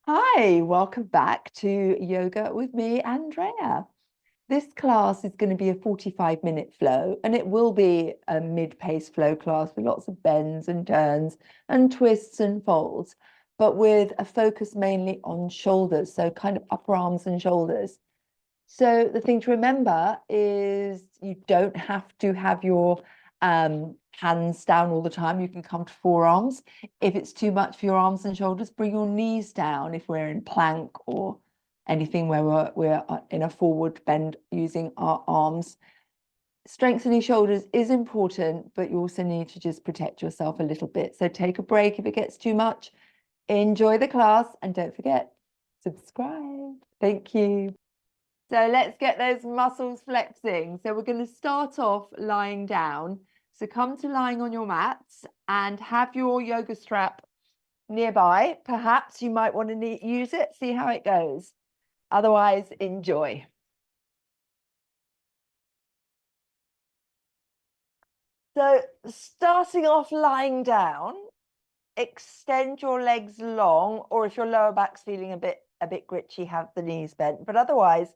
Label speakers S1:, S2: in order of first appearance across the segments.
S1: Hi, welcome back to Yoga with me, Andrea. This class is going to be a 45-minute flow, and it will be a mid-pace flow class with lots of bends and turns and twists and folds, but with a focus mainly on shoulders, so kind of upper arms and shoulders. So the thing to remember is you don't have to have your hands down all the time. You can come to forearms. If it's too much for your arms and shoulders, bring your knees down if we're in plank or anything where we're in a forward bend using our arms. Strengthening shoulders is important, but you also need to just protect yourself a little bit. So take a break if it gets too much. Enjoy the class and don't forget, subscribe. Thank you. So let's get those muscles flexing. So we're going to start off lying down. So come to lying on your mats and have your yoga strap nearby. Perhaps you might want to use it, see how it goes. Otherwise, enjoy. So starting off lying down, extend your legs long, or if your lower back's feeling a bit gritchy, have the knees bent. But otherwise,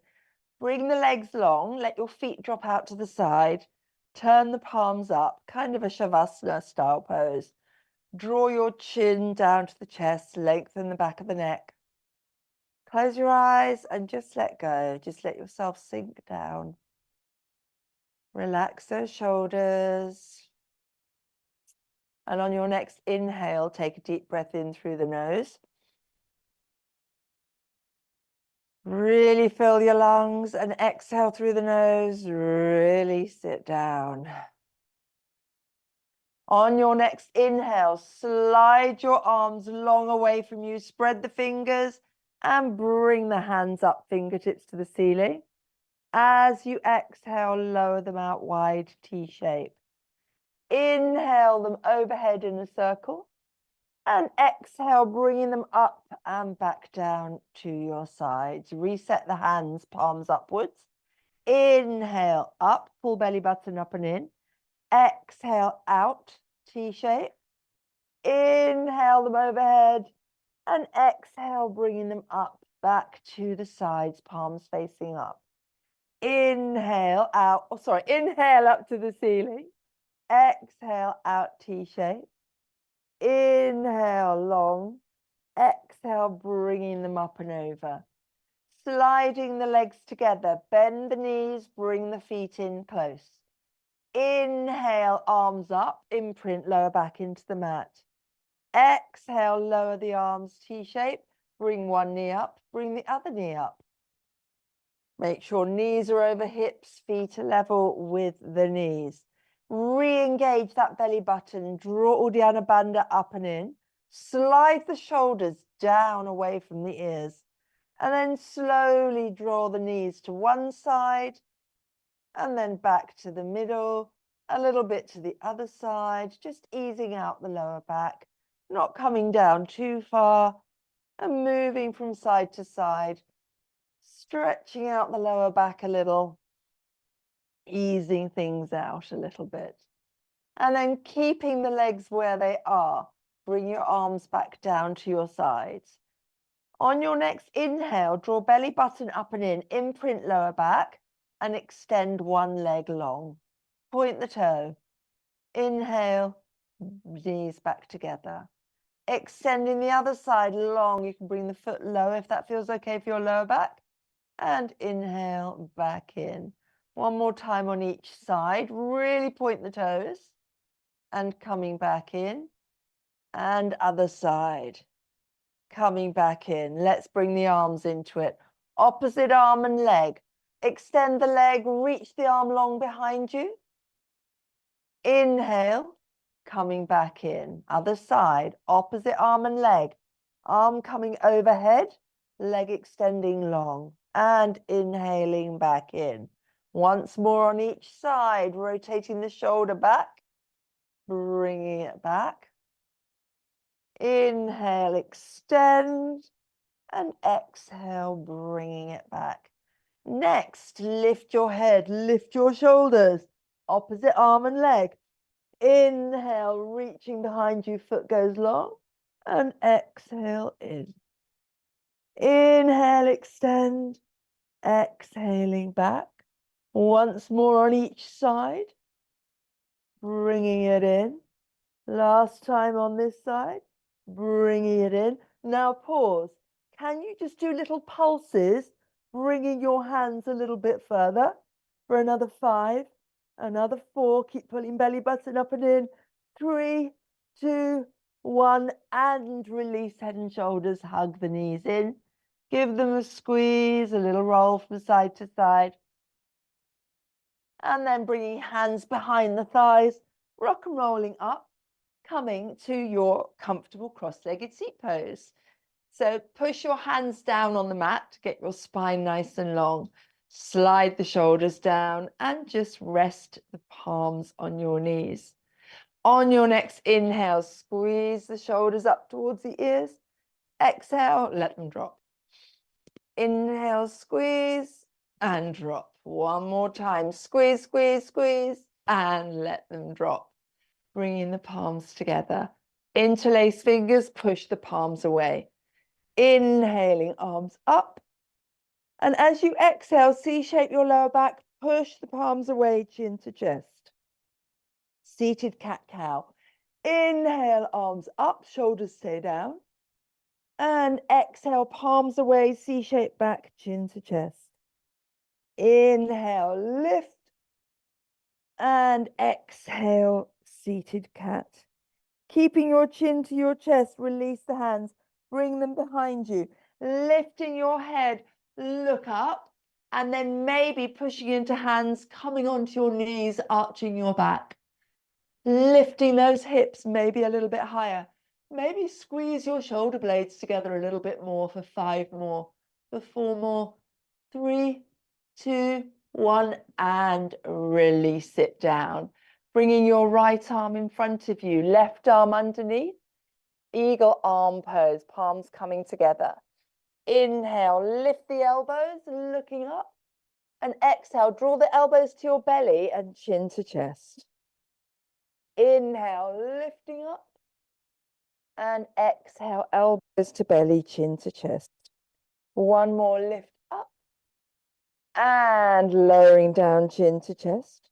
S1: bring the legs long, let your feet drop out to the side, turn the palms up, kind of a Shavasana style pose. Draw your chin down to the chest, lengthen the back of the neck. Close your eyes and just let go. Just let yourself sink down. Relax those shoulders. And on your next inhale, take a deep breath in through the nose. Really fill your lungs and exhale through the nose. Really sit down. On your next inhale, slide your arms long away from you. Spread the fingers and bring the hands up, fingertips to the ceiling. As you exhale, lower them out wide, T shape. Inhale them overhead in a circle. And exhale, bringing them up and back down to your sides. Reset the hands, palms upwards. Inhale, up, full belly button up and in. Exhale, out, T shape. Inhale them overhead. And exhale, bringing them up, back to the sides, palms facing up. Inhale, out. Oh, sorry. Inhale up to the ceiling. Exhale, out, T shape. Inhale, long. Exhale, bringing them up and over. Sliding the legs together. Bend the knees, bring the feet in close. Inhale, arms up, imprint lower back into the mat. Exhale, lower the arms, T-shape. Bring one knee up, bring the other knee up. Make sure knees are over hips, feet are level with the knees. Re-engage that belly button, draw Uddiyana Bandha up and in. Slide the shoulders down away from the ears. And then slowly draw the knees to one side and then back to the middle, a little bit to the other side, just easing out the lower back, not coming down too far and moving from side to side, stretching out the lower back a little, easing things out a little bit. And then keeping the legs where they are, bring your arms back down to your sides. On your next inhale, draw belly button up and in, imprint lower back, and extend one leg long. Point the toe. Inhale, knees back together. Extending the other side long. You can bring the foot low if that feels okay for your lower back. And inhale, back in. One more time on each side. Really point the toes. And coming back in. And other side. Coming back in. Let's bring the arms into it. Opposite arm and leg. Extend the leg, reach the arm long behind you. Inhale, coming back in. Other side, opposite arm and leg. Arm coming overhead, leg extending long. And inhaling back in. Once more on each side, rotating the shoulder back, bringing it back. Inhale, extend, and exhale, bringing it back. Next, lift your head, lift your shoulders, opposite arm and leg. Inhale, reaching behind you, foot goes long, and exhale in. Inhale, extend. Exhaling back. Once more on each side. Bringing it in. Last time on this side. Bringing it in. Now pause. Can you just do little pulses, bringing your hands a little bit further for another 5, another 4. Keep pulling belly button up and in. 3, 2, 1, and release head and shoulders. Hug the knees in. Give them a squeeze, a little roll from side to side. And then bringing hands behind the thighs, rock and rolling up, coming to your comfortable cross-legged seat pose. So push your hands down on the mat to get your spine nice and long. Slide the shoulders down and just rest the palms on your knees. On your next inhale, squeeze the shoulders up towards the ears. Exhale, let them drop. Inhale, squeeze and drop. One more time. Squeeze, squeeze, squeeze, and let them drop. Bringing the palms together. Interlace fingers, push the palms away. Inhaling, arms up. And as you exhale, C-shape your lower back, push the palms away, chin to chest. Seated cat-cow. Inhale, arms up, shoulders stay down. And exhale, palms away, C-shape back, chin to chest. Inhale, lift. And exhale, seated cat. Keeping your chin to your chest, release the hands, bring them behind you. Lifting your head, look up, and then maybe pushing into hands, coming onto your knees, arching your back. Lifting those hips maybe a little bit higher. Maybe squeeze your shoulder blades together a little bit more for 5 more, for 4 more, 3, 2, 1, and release it down. Bringing your right arm in front of you, left arm underneath. Eagle arm pose, palms coming together. Inhale, lift the elbows, looking up. And exhale, draw the elbows to your belly and chin to chest. Inhale, lifting up. And exhale, elbows to belly, chin to chest. One more, lift up. And lowering down, chin to chest.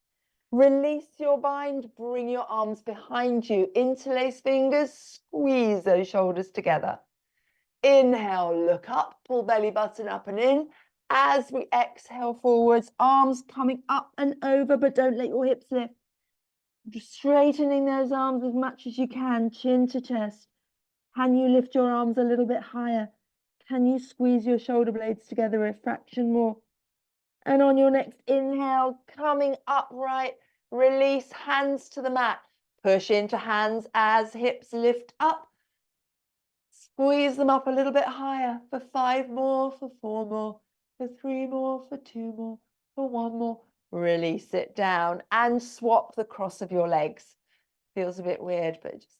S1: Release your bind, bring your arms behind you. Interlace fingers, squeeze those shoulders together. Inhale, look up, pull belly button up and in. As we exhale forwards, arms coming up and over, but don't let your hips lift. Just straightening those arms as much as you can, chin to chest. Can you lift your arms a little bit higher? Can you squeeze your shoulder blades together a fraction more? And on your next inhale, coming upright, release hands to the mat. Push into hands as hips lift up. Squeeze them up a little bit higher for 5 more, for 4 more, for 3 more, for 2 more, for 1 more. Release it down and swap the cross of your legs. Feels a bit weird, but just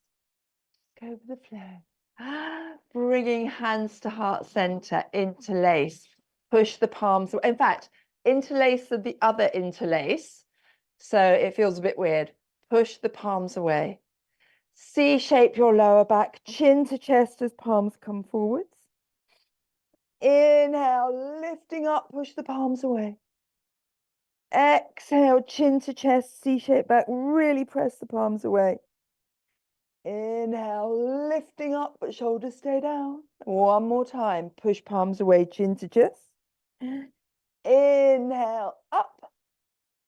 S1: go with the flow. Bringing hands to heart center, interlace. Push the palms. In fact, interlace the other interlace. So it feels a bit weird. Push the palms away. C-shape your lower back, chin to chest as palms come forwards. Inhale, lifting up, push the palms away. Exhale, chin to chest, C-shape back, really press the palms away. Inhale, lifting up, but shoulders stay down. One more time, push palms away, chin to chest. Inhale, up,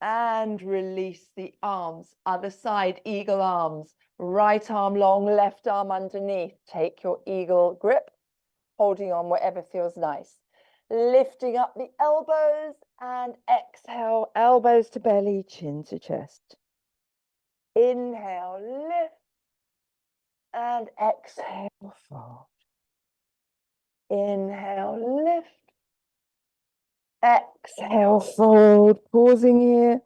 S1: and release the arms. Other side, eagle arms. Right arm long, left arm underneath. Take your eagle grip, holding on whatever feels nice. Lifting up the elbows and exhale, elbows to belly, chin to chest. Inhale, lift. And exhale, fold. Inhale, lift. Exhale, fold. Pausing here.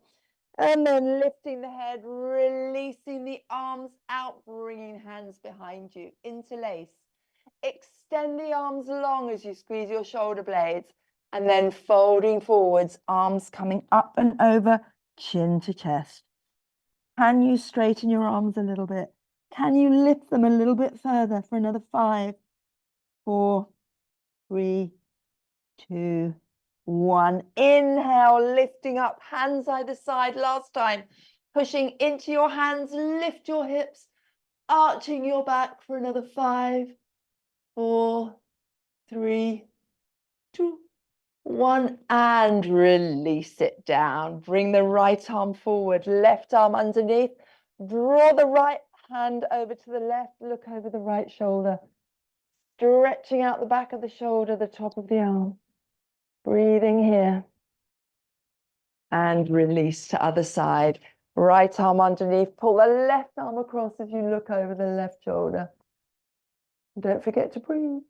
S1: And then lifting the head, releasing the arms out, bringing hands behind you. Interlace. Extend the arms long as you squeeze your shoulder blades. And then folding forwards, arms coming up and over, chin to chest. Can you straighten your arms a little bit? Can you lift them a little bit further for another 5, 4, 3, 2, 1. Inhale, lifting up, hands either side. Last time, pushing into your hands, lift your hips, arching your back for another 5, 4, 3, 2, 1, and release it down. Bring the right arm forward, left arm underneath. Draw the right hand over to the left, look over the right shoulder. Stretching out the back of the shoulder, the top of the arm. Breathing here. And release to other side. Right arm underneath. Pull the left arm across as you look over the left shoulder. Don't forget to breathe.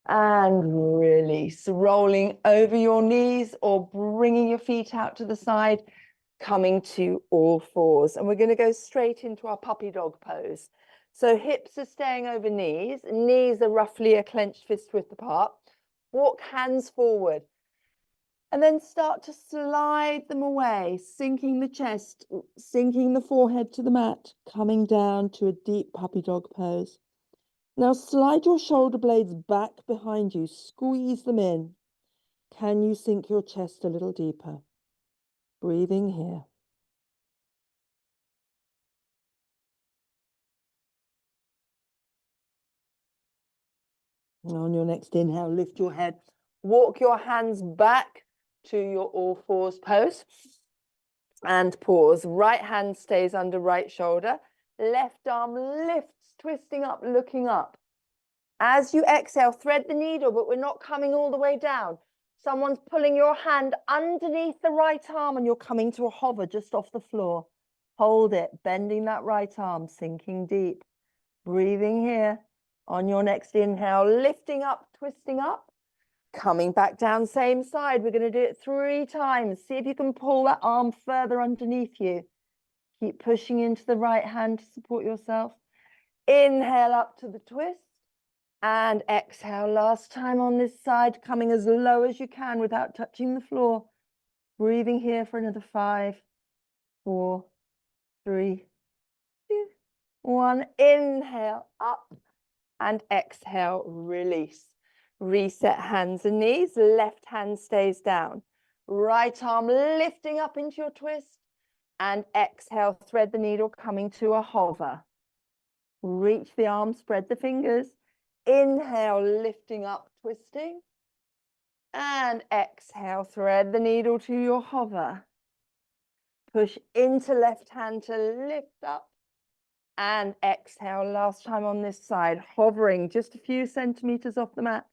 S1: And release. Rolling over your knees or bringing your feet out to the side. Coming to all fours. And we're going to go straight into our puppy dog pose. So hips are staying over knees. Knees are roughly a clenched fist width apart. Walk hands forward. And then start to slide them away, sinking the chest, sinking the forehead to the mat, coming down to a deep puppy dog pose. Now slide your shoulder blades back behind you, squeeze them in. Can you sink your chest a little deeper? Breathing here. And on your next inhale, lift your head, walk your hands back to your all fours pose. And pause. Right hand stays under right shoulder. Left arm lifts, twisting up, looking up. As you exhale, thread the needle, but we're not coming all the way down. Someone's pulling your hand underneath the right arm and you're coming to a hover just off the floor. Hold it, bending that right arm, sinking deep. Breathing here. On your next inhale, lifting up, twisting up. Coming back down, same side. We're going to do it 3 times. See if you can pull that arm further underneath you. Keep pushing into the right hand to support yourself. Inhale up to the twist. And exhale. Last time on this side, coming as low as you can without touching the floor. Breathing here for another 5, 4, 3, 2, 1. Inhale up and exhale, release. Reset hands and knees, left hand stays down. Right arm lifting up into your twist. And exhale, thread the needle, coming to a hover. Reach the arm, spread the fingers. Inhale, lifting up, twisting. And exhale, thread the needle to your hover. Push into left hand to lift up. And exhale, last time on this side, hovering just a few centimeters off the mat.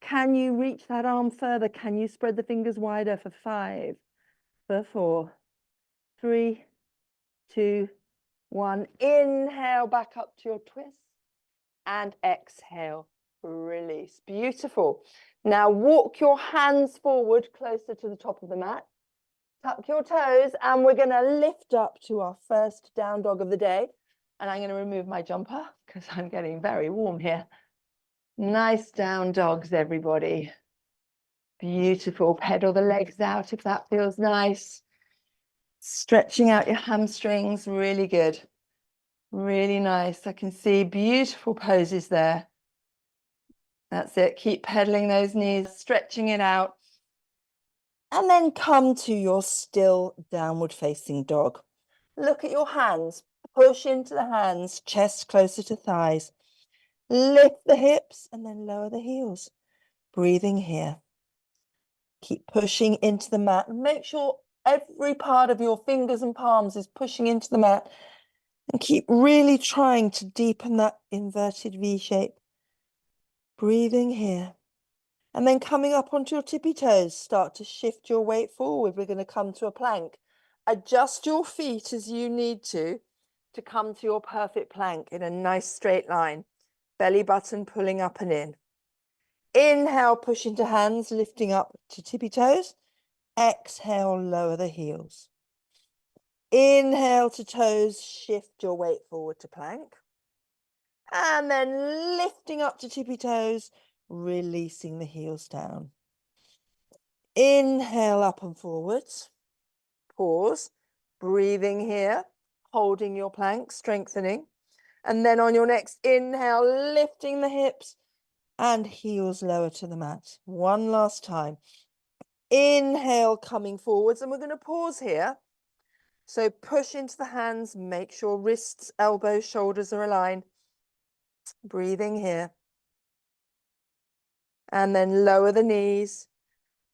S1: Can you reach that arm further? Can you spread the fingers wider for 5, for 4, 3, 2, 1. Inhale back up to your twist and exhale, release. Beautiful. Now walk your hands forward closer to the top of the mat. Tuck your toes and we're going to lift up to our first down dog of the day. And I'm going to remove my jumper because I'm getting very warm here. Nice down dogs, everybody. Beautiful. Pedal the legs out if that feels nice. Stretching out your hamstrings. Really good. Really nice. I can see beautiful poses there. That's it. Keep pedaling those knees, stretching it out. And then come to your still downward facing dog. Look at your hands. Push into the hands, chest closer to thighs. Lift the hips and then lower the heels. Breathing here. Keep pushing into the mat. Make sure every part of your fingers and palms is pushing into the mat. And keep really trying to deepen that inverted V shape. Breathing here. And then coming up onto your tippy toes, start to shift your weight forward. We're going to come to a plank. Adjust your feet as you need to come to your perfect plank in a nice straight line. Belly button pulling up and in. Inhale, push into hands, lifting up to tippy toes. Exhale, lower the heels. Inhale to toes, shift your weight forward to plank. And then lifting up to tippy toes, releasing the heels down. Inhale up and forwards. Pause. Breathing here, holding your plank, strengthening. And then on your next inhale, lifting the hips, and heels lower to the mat. One last time. Inhale, coming forwards, and we're going to pause here. So push into the hands, make sure wrists, elbows, shoulders are aligned. Breathing here. And then lower the knees.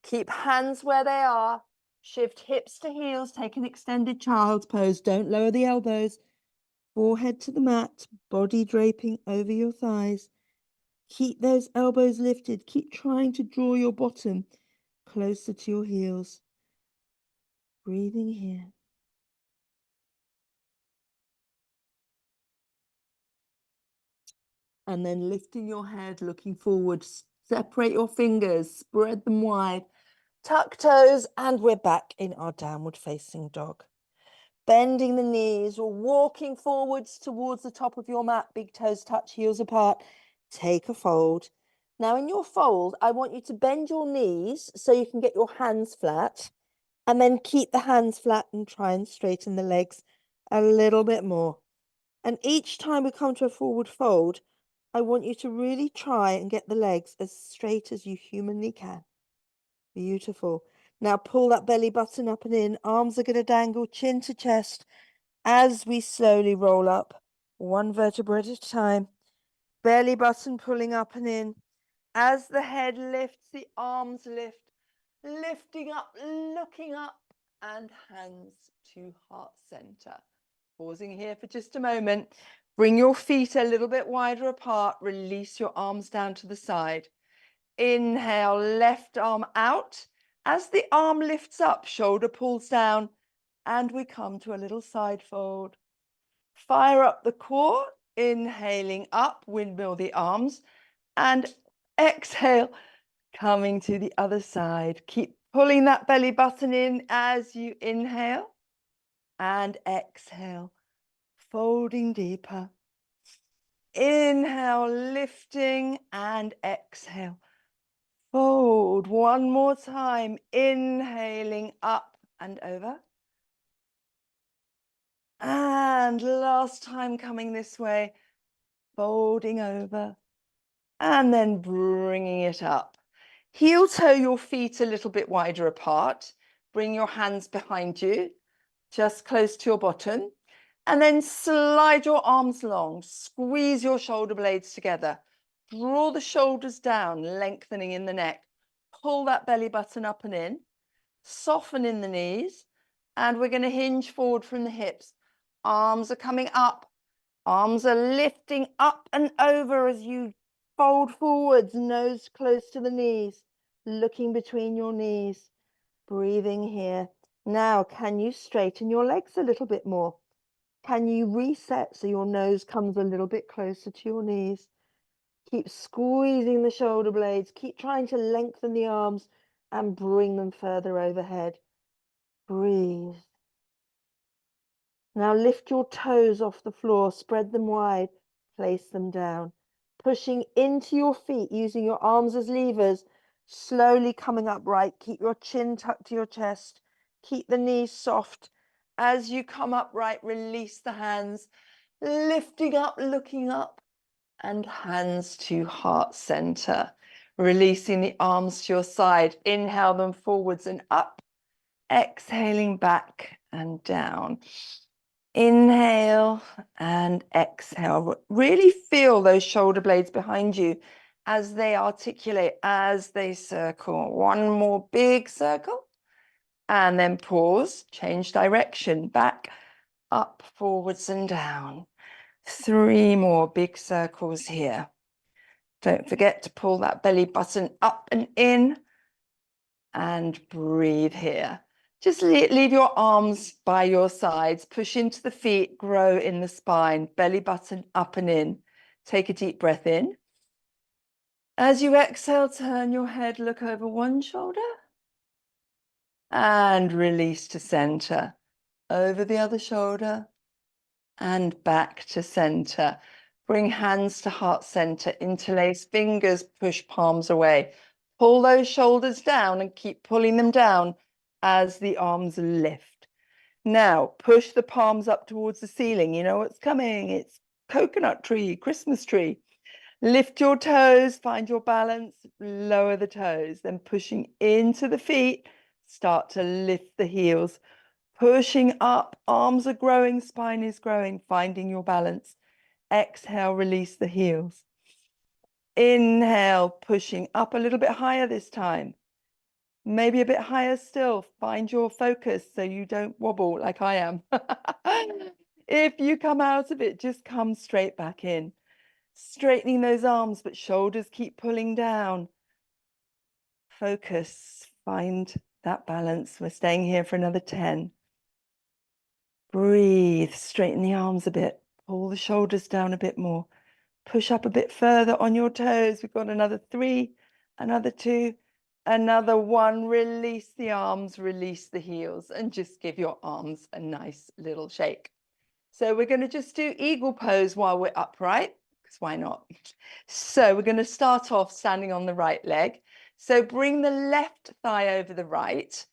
S1: Keep hands where they are. Shift hips to heels, take an extended child's pose. Don't lower the elbows. Forehead to the mat, body draping over your thighs. Keep those elbows lifted. Keep trying to draw your bottom closer to your heels. Breathing here. And then lifting your head, looking forward. Separate your fingers, spread them wide. Tuck toes, and we're back in our downward facing dog. Bending the knees or walking forwards towards the top of your mat. Big toes touch, heels apart. Take a fold. Now in your fold, I want you to bend your knees so you can get your hands flat. And then keep the hands flat and try and straighten the legs a little bit more. And each time we come to a forward fold, I want you to really try and get the legs as straight as you humanly can. Beautiful. Now pull that belly button up and in. Arms are going to dangle chin to chest as we slowly roll up, one vertebra at a time. Belly button pulling up and in. As the head lifts, the arms lift. Lifting up, looking up, and hands to heart center. Pausing here for just a moment. Bring your feet a little bit wider apart. Release your arms down to the side. Inhale, left arm out. As the arm lifts up, shoulder pulls down, and we come to a little side fold. Fire up the core, inhaling up, windmill the arms, and exhale, coming to the other side. Keep pulling that belly button in as you inhale and exhale, folding deeper. Inhale, lifting, and exhale. Fold one more time, inhaling up and over. And last time coming this way, folding over and then bringing it up. Heel toe your feet a little bit wider apart. Bring your hands behind you, just close to your bottom. And then slide your arms long. Squeeze your shoulder blades together. Draw the shoulders down, lengthening in the neck. Pull that belly button up and in. Soften in the knees. And we're going to hinge forward from the hips. Arms are coming up. Arms are lifting up and over as you fold forwards, nose close to the knees, looking between your knees, breathing here. Now, can you straighten your legs a little bit more? Can you reset so your nose comes a little bit closer to your knees? Keep squeezing the shoulder blades. Keep trying to lengthen the arms and bring them further overhead. Breathe. Now lift your toes off the floor, spread them wide, place them down. Pushing into your feet, using your arms as levers, slowly coming upright. Keep your chin tucked to your chest. Keep the knees soft. As you come upright, release the hands, lifting up, looking up, and hands to heart center. Releasing the arms to your side. Inhale them forwards and up. Exhaling back and down. Inhale and exhale. Really feel those shoulder blades behind you as they articulate, as they circle. One more big circle and then pause, change direction, back, up, forwards and down. 3 more big circles here. Don't forget to pull that belly button up and in and breathe here. Just leave your arms by your sides, push into the feet, grow in the spine, belly button up and in. Take a deep breath in. As you exhale, turn your head, look over one shoulder and release to center. Over the other shoulder and back to center. Bring hands to heart center, interlace fingers, push palms away. Pull those shoulders down and keep pulling them down as the arms lift. Now, push the palms up towards the ceiling. You know what's coming. It's coconut tree, Christmas tree. Lift your toes, find your balance, lower the toes, then pushing into the feet, start to lift the heels, pushing up, arms are growing, spine is growing, finding your balance. Exhale, release the heels. Inhale, pushing up a little bit higher this time. Maybe a bit higher still. Find your focus so you don't wobble like I am. If you come out of it, just come straight back in. Straightening those arms, but shoulders keep pulling down. Focus, find that balance. We're staying here for another 10. Breathe, straighten the arms a bit. Pull the shoulders down a bit more. Push up a bit further on your toes. We've got another 3, another 2, another 1. Release the arms, release the heels, and just give your arms a nice little shake. So we're going to just do eagle pose while we're upright, because why not? So we're going to start off standing on the right leg. So bring the left thigh over the right.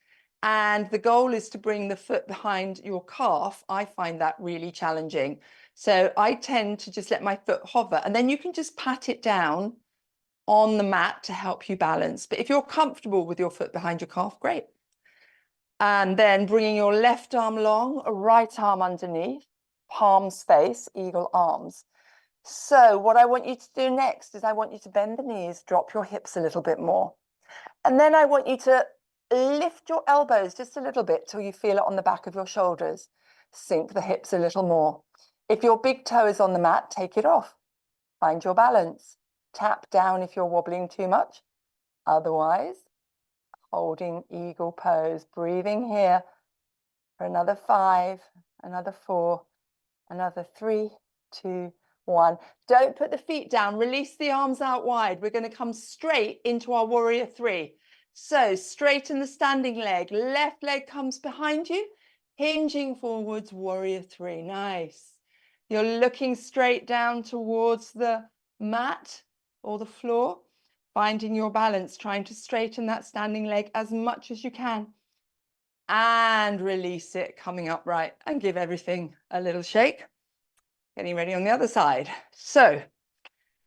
S1: And the goal is to bring the foot behind your calf. I find that really challenging. So I tend to just let my foot hover, and then you can just pat it down on the mat to help you balance. But if you're comfortable with your foot behind your calf, great. And then bringing your left arm long, right arm underneath, palms face, eagle arms. So what I want you to do next is I want you to bend the knees, drop your hips a little bit more. And then I want you to lift your elbows just a little bit till you feel it on the back of your shoulders. Sink the hips a little more. If your big toe is on the mat, take it off. Find your balance. Tap down if you're wobbling too much. Otherwise, holding eagle pose. Breathing here for another 5, another 4, another 3, 2, 1. Don't put the feet down. Release the arms out wide. We're going to come straight into our warrior 3. So straighten the standing leg. Left leg comes behind you. Hinging forwards, warrior 3. Nice. You're looking straight down towards the mat or the floor. Finding your balance. Trying to straighten that standing leg as much as you can. And release it, coming upright. And give everything a little shake. Getting ready on the other side. So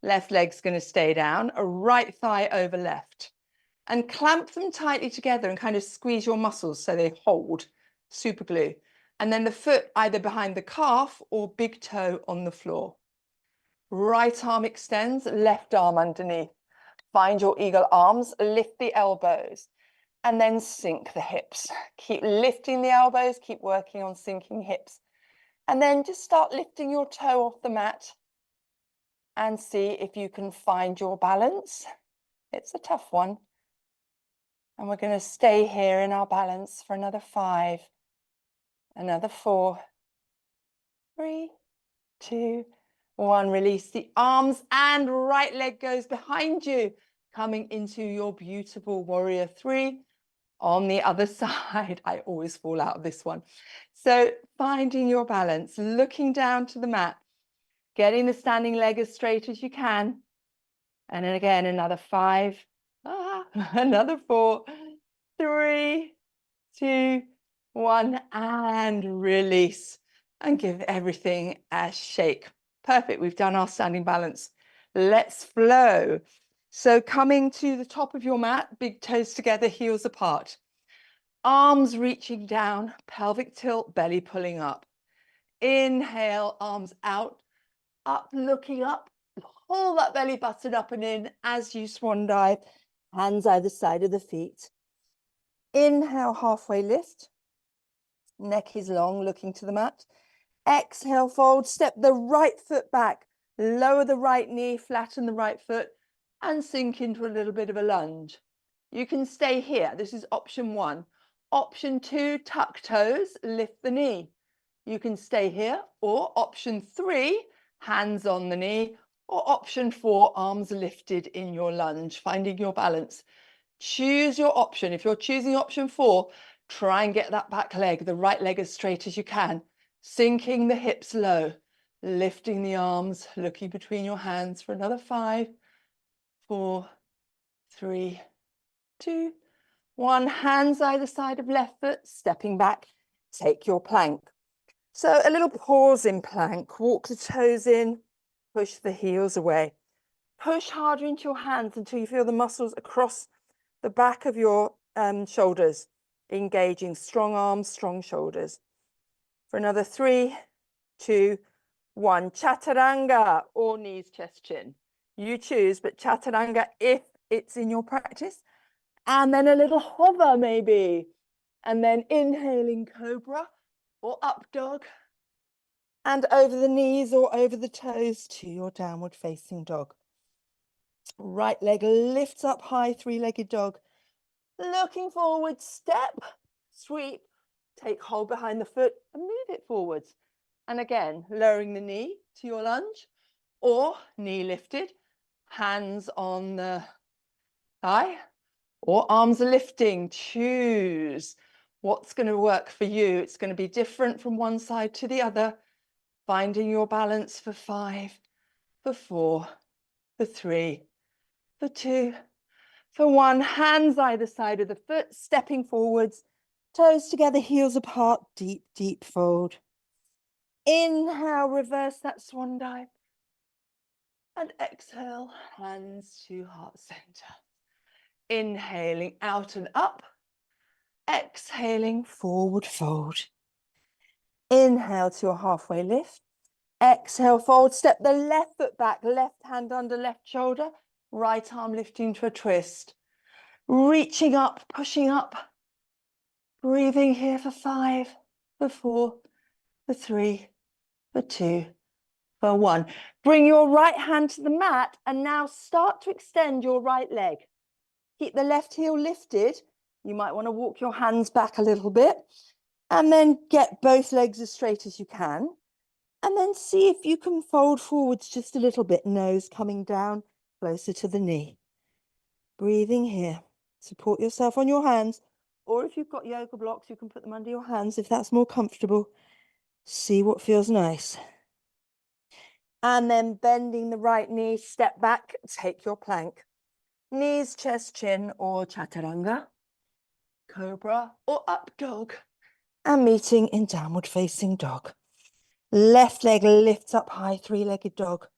S1: left leg's going to stay down, a right thigh over left. And clamp them tightly together and kind of squeeze your muscles so they hold, super glue. And then the foot either behind the calf or big toe on the floor. Right arm extends, left arm underneath. Find your eagle arms, lift the elbows, and then sink the hips. Keep lifting the elbows, keep working on sinking hips. And then just start lifting your toe off the mat and see if you can find your balance. It's a tough one. And we're going to stay here in our balance for another 5, another 4, 3, 2, 1. Release the arms and right leg goes behind you, coming into your beautiful warrior 3. On the other side, I always fall out of this one. So finding your balance, looking down to the mat, getting the standing leg as straight as you can. And then again, another 5, another 4, 3, 2, 1, and release. And give everything a shake. Perfect, we've done our standing balance. Let's flow. So coming to the top of your mat, big toes together, heels apart. Arms reaching down, pelvic tilt, belly pulling up. Inhale, arms out, up, looking up. Pull that belly button up and in as you swan dive. Hands either side of the feet. Inhale, halfway lift. Neck is long, looking to the mat. Exhale, fold, step the right foot back. Lower the right knee, flatten the right foot, and sink into a little bit of a lunge. You can stay here. This is option 1. Option 2, tuck toes, lift the knee. You can stay here. Or option 3, hands on the knee. Or option 4, arms lifted in your lunge, finding your balance. Choose your option. If you're choosing option 4, try and get that back leg, the right leg as straight as you can. Sinking the hips low, lifting the arms, looking between your hands for another 5, 4, 3, 2, 1. Hands either side of left foot, stepping back, take your plank. So a little pause in plank, walk the toes in, push the heels away. Push harder into your hands until you feel the muscles across the back of your shoulders engaging. Strong arms, strong shoulders. For another 3, 2, 1. Chaturanga, or knees, chest, chin. You choose, but chaturanga if it's in your practice. And then a little hover maybe. And then inhaling cobra or up dog. And over the knees or over the toes to your downward facing dog. Right leg lifts up high, three-legged dog. Looking forward, step, sweep, take hold behind the foot and move it forwards. And again, lowering the knee to your lunge or knee lifted, hands on the thigh or arms are lifting. Choose what's going to work for you. It's going to be different from one side to the other. Finding your balance for 5, for 4, for 3, for 2, for 1. Hands either side of the foot, stepping forwards, toes together, heels apart, deep, deep fold. Inhale, reverse that swan dive. And exhale, hands to heart center. Inhaling out and up. Exhaling, forward fold. Inhale to a halfway lift. Exhale, forward step the left foot back, left hand under left shoulder, right arm lifting to a twist. Reaching up, pushing up. Breathing here for 5, for 4, for 3, for 2, for 1. Bring your right hand to the mat and now start to extend your right leg. Keep the left heel lifted. You might want to walk your hands back a little bit and then get both legs as straight as you can. And then see if you can fold forwards just a little bit, nose coming down closer to the knee. Breathing here. Support yourself on your hands, or if you've got yoga blocks, you can put them under your hands if that's more comfortable. See what feels nice. And then bending the right knee, step back, take your plank. Knees, chest, chin, or chaturanga, cobra, or up dog. And meeting in downward facing dog. Left leg lifts up high, three-legged dog.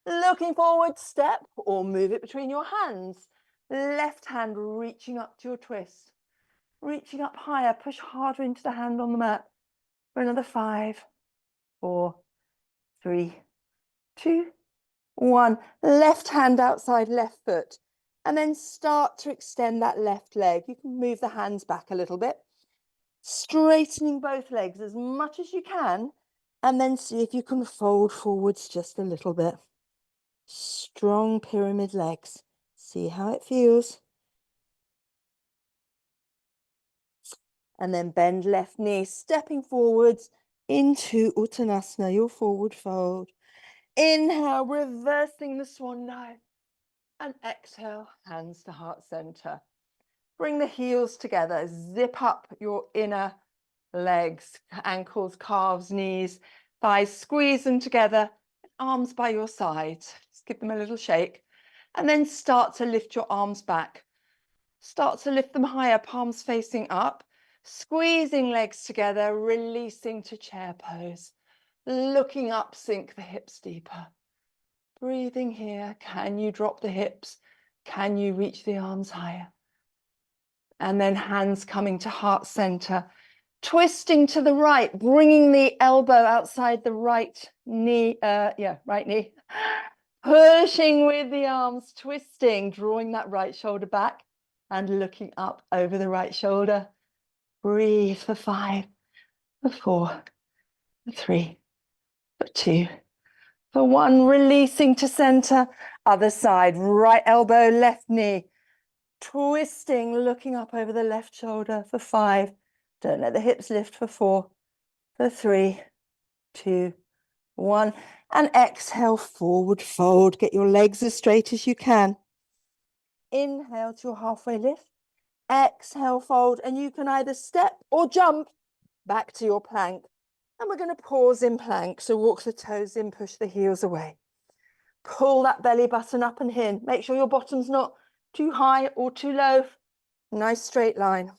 S1: Looking forward, step, or move it between your hands. Left hand reaching up to your twist. Reaching up higher, push harder into the hand on the mat. For another 5, 4, 3, 2, 1. Left hand outside left foot. And then start to extend that left leg. You can move the hands back a little bit. Straightening both legs as much as you can. And then see if you can fold forwards just a little bit. Strong pyramid legs. See how it feels. And then bend left knee, stepping forwards into Uttanasana, your forward fold. Inhale, reversing the swan dive. And exhale, hands to heart center. Bring the heels together. Zip up your inner legs, ankles, calves, knees, thighs. Squeeze them together. Arms by your sides. Just give them a little shake. And then start to lift your arms back. Start to lift them higher, palms facing up. Squeezing legs together, releasing to chair pose. Looking up, sink the hips deeper. Breathing here. Can you drop the hips? Can you reach the arms higher? And then hands coming to heart center. Twisting to the right, bringing the elbow outside the right knee. Right knee. Pushing with the arms, twisting, drawing that right shoulder back and looking up over the right shoulder. Breathe for 5, for 4, for 3, for 2, for 1. Releasing to center. Other side, right elbow, left knee. Twisting, looking up over the left shoulder for 5. Don't let the hips lift for 4, for 3, 2, 1. And exhale, forward fold. Get your legs as straight as you can. Inhale to your halfway lift. Exhale, fold. And you can either step or jump back to your plank. And we're going to pause in plank. So walk the toes in, push the heels away. Pull that belly button up and in. Make sure your bottom's not too high or too low. Nice straight line.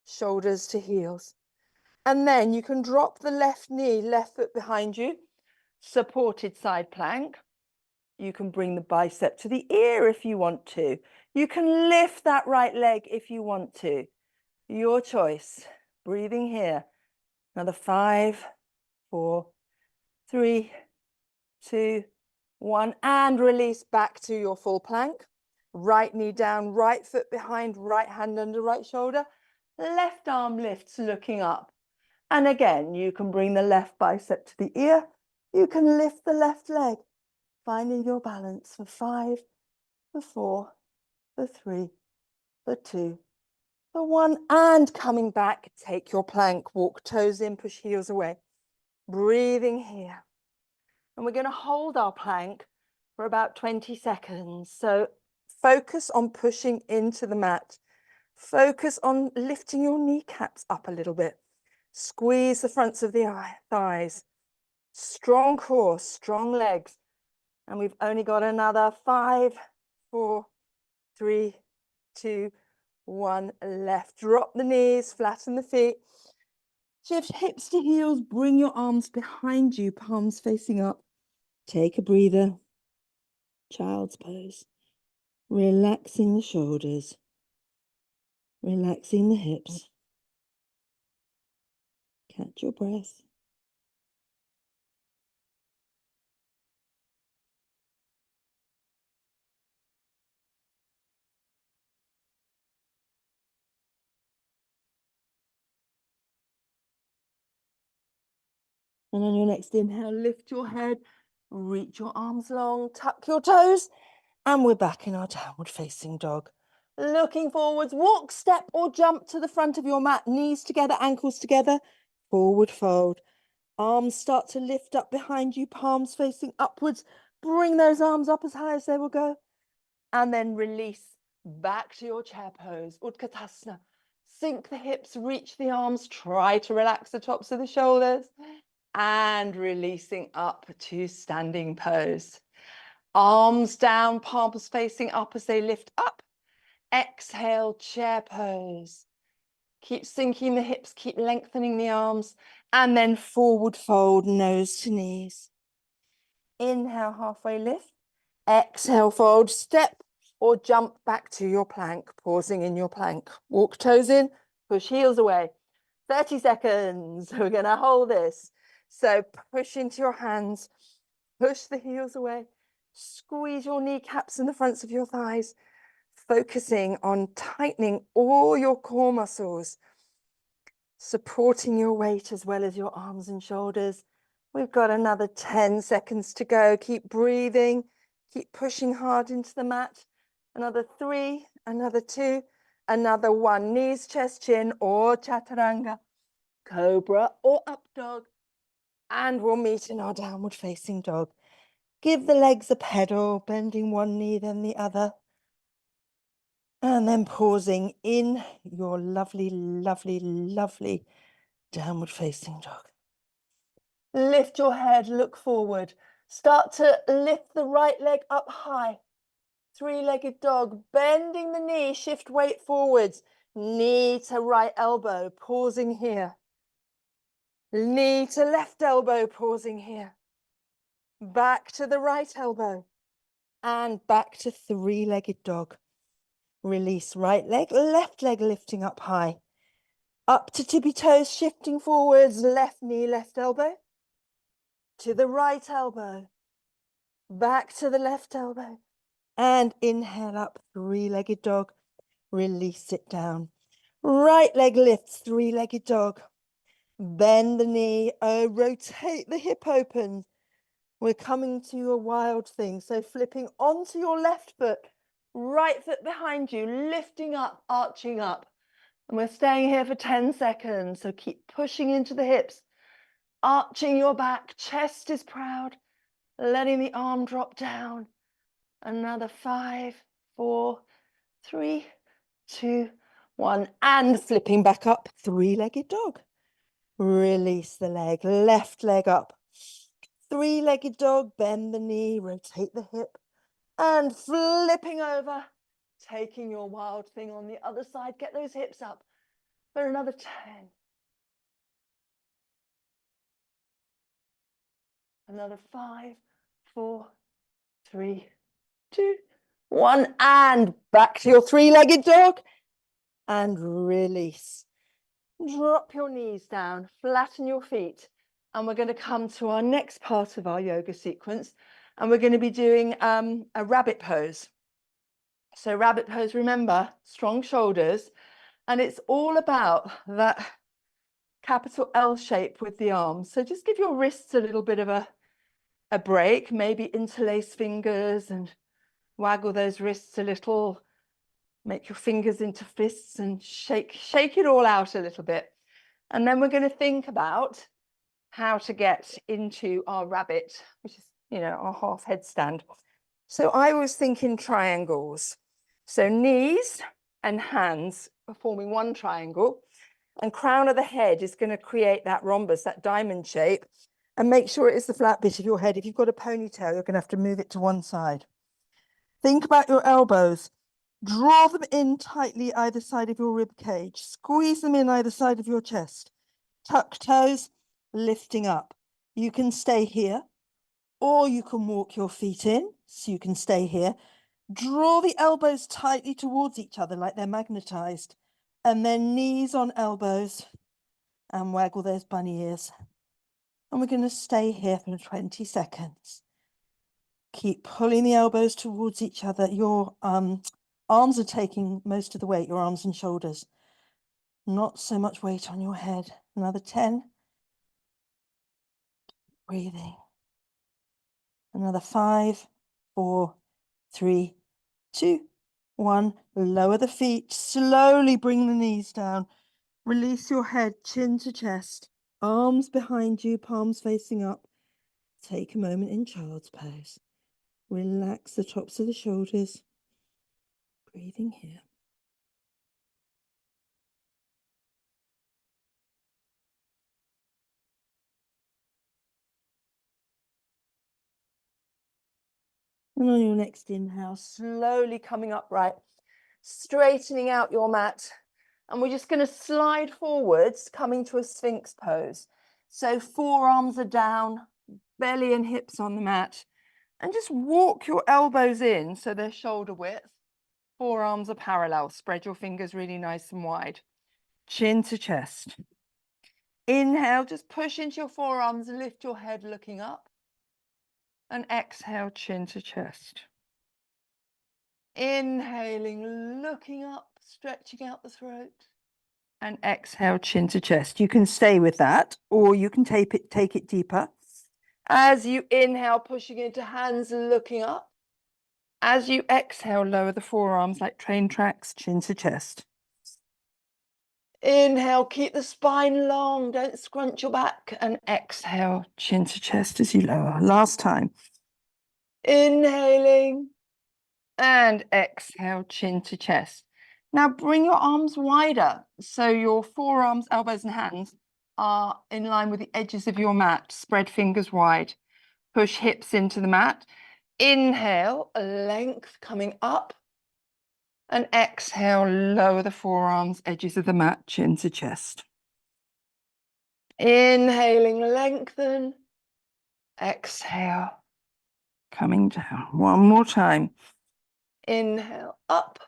S1: Shoulders to heels. And then you can drop the left knee, left foot behind you. Supported side plank. You can bring the bicep to the ear if you want to. You can lift that right leg if you want to. Your choice. Breathing here. Another 5, 4, 3, 2, 1. And release back to your full plank. Right knee down, right foot behind, right hand under right shoulder. Left arm lifts looking up. And again, you can bring the left bicep to the ear. You can lift the left leg, finding your balance for 5, for 4, for 3, for 2, for 1. And coming back, take your plank, walk toes in, push heels away. Breathing here. And we're going to hold our plank for about 20 seconds. So focus on pushing into the mat. Focus on lifting your kneecaps up a little bit. Squeeze the fronts of the thighs. Strong core, strong legs. And we've only got another 5, 4, 3, 2, 1 left. Drop the knees, flatten the feet. Shift hips to heels. Bring your arms behind you, palms facing up. Take a breather. Child's pose. Relaxing the shoulders. Relaxing the hips. Catch your breath. And on your next inhale, lift your head, reach your arms long, tuck your toes, and we're back in our downward facing dog. Looking forwards, walk, step, or jump to the front of your mat, knees together, ankles together, forward fold. Arms start to lift up behind you, palms facing upwards. Bring those arms up as high as they will go. And then release back to your chair pose, Utkatasana. Sink the hips, reach the arms, try to relax the tops of the shoulders. And releasing up to standing pose. Arms down, palms facing up as they lift up. Exhale, chair pose. Keep sinking the hips, keep lengthening the arms, and then forward fold, nose to knees. Inhale, halfway lift. Exhale, fold, step or jump back to your plank, pausing in your plank. Walk toes in, push heels away. 30 seconds. We're going to hold this. So push into your hands, push the heels away, squeeze your kneecaps and the fronts of your thighs, focusing on tightening all your core muscles, supporting your weight as well as your arms and shoulders. We've got another 10 seconds to go. Keep breathing, keep pushing hard into the mat. Another 3, another 2, another 1. Knees, chest, chin, or chaturanga. Cobra or up dog, and we'll meet in our downward facing dog. Give the legs a pedal, bending one knee then the other, and then pausing in your lovely, lovely, lovely downward facing dog. Lift your head, look forward. Start to lift the right leg up high. Three-legged dog, bending the knee, shift weight forwards. Knee to right elbow, pausing here. Knee to left elbow, pausing here. Back to the right elbow. And back to three-legged dog. Release right leg, left leg lifting up high. Up to tippy toes, shifting forwards, left knee, left elbow. To the right elbow. Back to the left elbow. And inhale up, three-legged dog. Release it down. Right leg lifts, three-legged dog. Bend the knee, rotate the hip open. We're coming to a wild thing. So flipping onto your left foot, right foot behind you, lifting up, arching up. And we're staying here for 10 seconds. So keep pushing into the hips, arching your back, chest is proud, letting the arm drop down. Another 5, 4, 3, 2, 1. And flipping back up, three-legged dog. Release the leg, left leg up. Three-legged dog, bend the knee, rotate the hip, and flipping over, taking your wild thing on the other side. Get those hips up for another 10. Another 5, 4, 3, 2, 1, and back to your three-legged dog and release. Drop your knees down, flatten your feet, and we're going to come to our next part of our yoga sequence, and we're going to be doing a rabbit pose. So rabbit pose, remember, strong shoulders, and it's all about that capital L shape with the arms. So just give your wrists a little bit of a break, maybe interlace fingers and waggle those wrists a little, make your fingers into fists and shake it all out a little bit. And then we're going to think about how to get into our rabbit, which is, you know, our half headstand. So I was thinking triangles. So knees and hands are forming one triangle, and crown of the head is going to create that rhombus, that diamond shape, and make sure it is the flat bit of your head. If you've got a ponytail, you're going to have to move it to one side. Think about your elbows. Draw them in tightly either side of your rib cage. Squeeze them in either side of your chest. Tuck toes, lifting up. You can stay here, or you can walk your feet in, so you can stay here. Draw the elbows tightly towards each other like they're magnetized, and then knees on elbows, and waggle those bunny ears. And we're going to stay here for 20 seconds. Keep pulling the elbows towards each other. Your arms are taking most of the weight, your arms and shoulders. Not so much weight on your head. Another 10. Breathing. Another 5, 4, 3, 2, 1. Lower the feet. Slowly bring the knees down. Release your head, chin to chest. Arms behind you, palms facing up. Take a moment in child's pose. Relax the tops of the shoulders. Breathing here. And on your next inhale, slowly coming upright, straightening out your mat. And we're just going to slide forwards, coming to a Sphinx pose. So forearms are down, belly and hips on the mat. And just walk your elbows in so they're shoulder width. Forearms are parallel. Spread your fingers really nice and wide. Chin to chest. Inhale, just push into your forearms, lift your head looking up. And exhale, chin to chest. Inhaling, looking up, stretching out the throat. And exhale, chin to chest. You can stay with that, or you can take it deeper. As you inhale, pushing into hands, looking up. As you exhale, lower the forearms like train tracks, chin to chest. Inhale, keep the spine long, don't scrunch your back. And exhale, chin to chest as you lower. Last time. Inhaling. And exhale, chin to chest. Now bring your arms wider. So your forearms, elbows and hands are in line with the edges of your mat. Spread fingers wide. Push hips into the mat. Inhale, length coming up. And exhale, lower the forearms, edges of the mat, chin to chest. Inhaling, lengthen. Exhale, coming down. One more time. Inhale, up.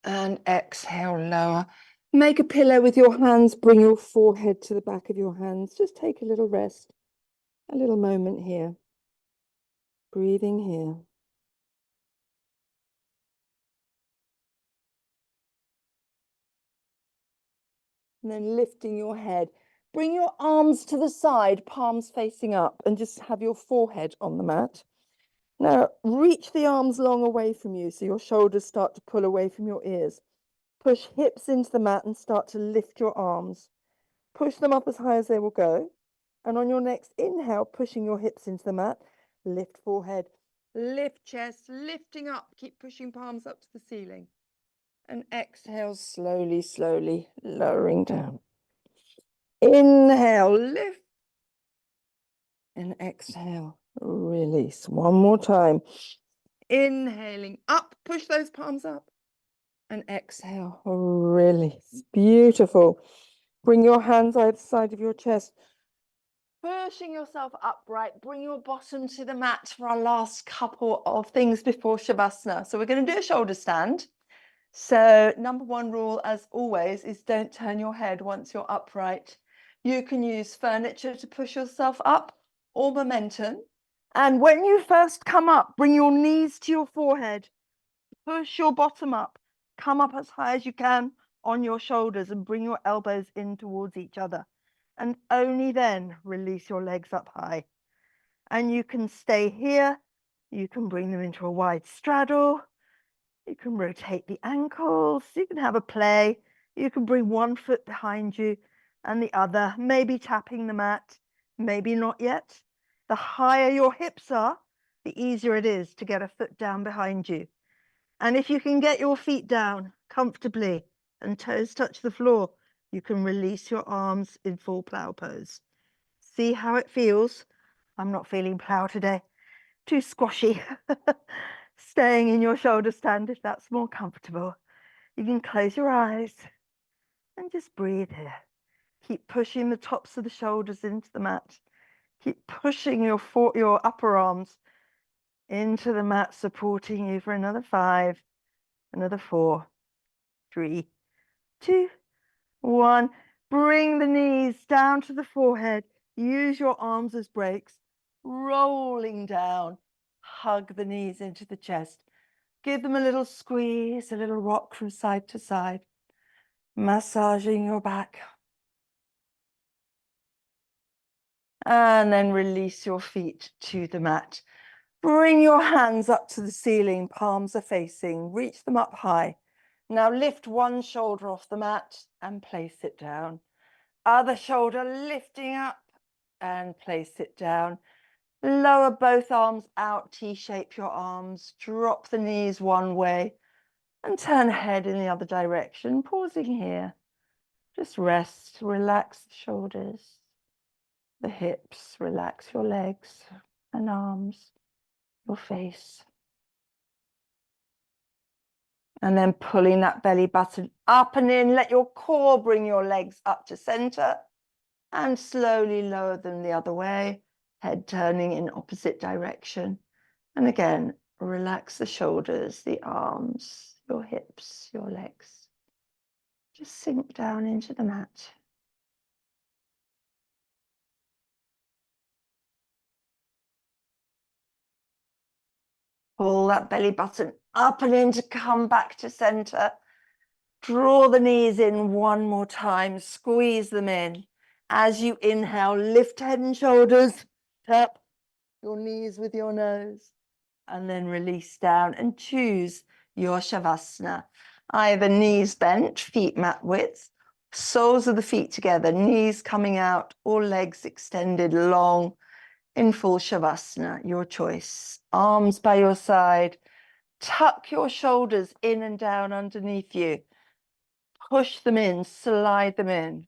S1: And exhale, lower. Make a pillow with your hands. Bring your forehead to the back of your hands. Just take a little rest, a little moment here. Breathing here. And then lifting your head. Bring your arms to the side, palms facing up, and just have your forehead on the mat. Now, reach the arms long away from you so your shoulders start to pull away from your ears. Push hips into the mat and start to lift your arms. Push them up as high as they will go. And on your next inhale, pushing your hips into the mat, lift forehead, lift chest, lifting up. Keep pushing palms up to the ceiling. And exhale, slowly, slowly, lowering down. Inhale, lift. And exhale, release. One more time. Inhaling up, push those palms up. And exhale, release. Beautiful. Bring your hands either side of your chest. Pushing yourself upright, bring your bottom to the mat for our last couple of things before Shavasana. So we're going to do a shoulder stand. So number one rule, as always, is don't turn your head once you're upright. You can use furniture to push yourself up or momentum. And when you first come up, bring your knees to your forehead, push your bottom up, come up as high as you can on your shoulders and bring your elbows in towards each other. And only then release your legs up high. And you can stay here. You can bring them into a wide straddle. You can rotate the ankles. You can have a play. You can bring one foot behind you and the other, maybe tapping the mat, maybe not yet. The higher your hips are, the easier it is to get a foot down behind you. And if you can get your feet down comfortably and toes touch the floor, you can release your arms in full plow pose. See how it feels. I'm not feeling plow today. Too squashy. Staying in your shoulder stand if that's more comfortable. You can close your eyes and just breathe here. Keep pushing the tops of the shoulders into the mat. Keep pushing your upper arms into the mat, supporting you for another 5, another 4, 3, 2, 1. Bring the knees down to the forehead. Use your arms as brakes. Rolling down. Hug the knees into the chest. Give them a little squeeze, a little rock from side to side. Massaging your back. And then release your feet to the mat. Bring your hands up to the ceiling, palms are facing. Reach them up high. Now lift one shoulder off the mat and place it down. Other shoulder lifting up and place it down. Lower both arms out, T-shape your arms. Drop the knees one way and turn head in the other direction. Pausing here. Just rest, relax the shoulders, the hips, relax your legs and arms, your face. And then pulling that belly button up and in, let your core bring your legs up to center and slowly lower them the other way, head turning in opposite direction. And again, relax the shoulders, the arms, your hips, your legs. Just sink down into the mat. Pull that belly button up and in to come back to center. Draw the knees in one more time. Squeeze them in. As you inhale, lift head and shoulders. Tap your knees with your nose. And then release down and choose your Shavasana. Either knees bent, feet mat width, soles of the feet together, knees coming out, or legs extended long in full Shavasana, your choice. Arms by your side. Tuck your shoulders in and down underneath you. Push them in, slide them in.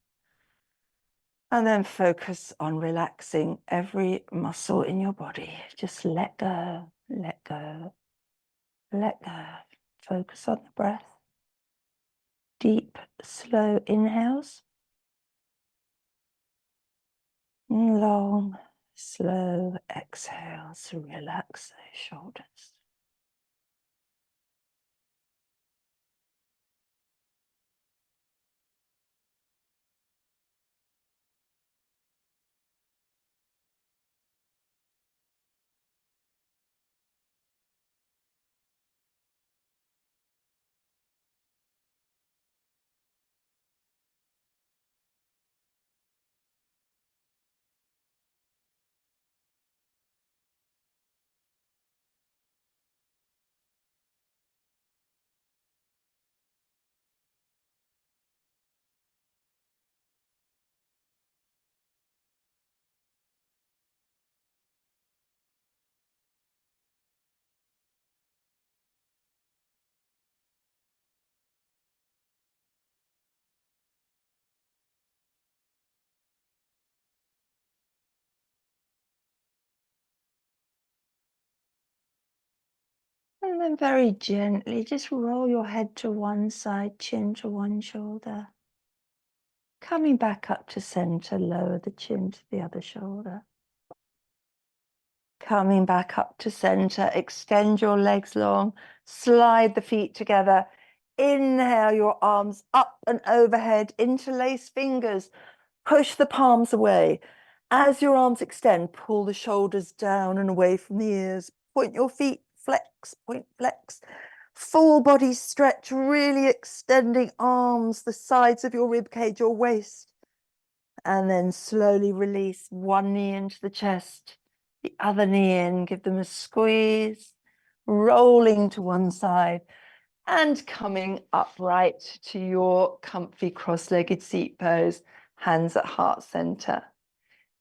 S1: And then focus on relaxing every muscle in your body. Just let go, let go, let go. Focus on the breath. Deep, slow inhales. Long, slow exhales. Relax those shoulders. And then very gently, just roll your head to one side, chin to one shoulder. Coming back up to center, lower the chin to the other shoulder. Coming back up to center, extend your legs long, slide the feet together. Inhale your arms up and overhead, interlace fingers, push the palms away. As your arms extend, pull the shoulders down and away from the ears. Point your feet, flex, point, flex. Full body stretch, really extending arms, the sides of your rib cage, your waist. And then slowly release one knee into the chest, the other knee in, give them a squeeze, rolling to one side and coming upright to your comfy cross-legged seat pose, hands at heart center.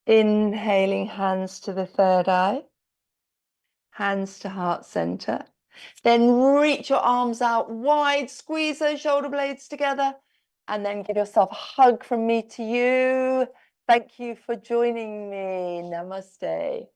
S1: Inhaling, hands to the third eye, hands to heart center. Then reach your arms out wide, squeeze those shoulder blades together, and then give yourself a hug from me to you. Thank you for joining me. Namaste.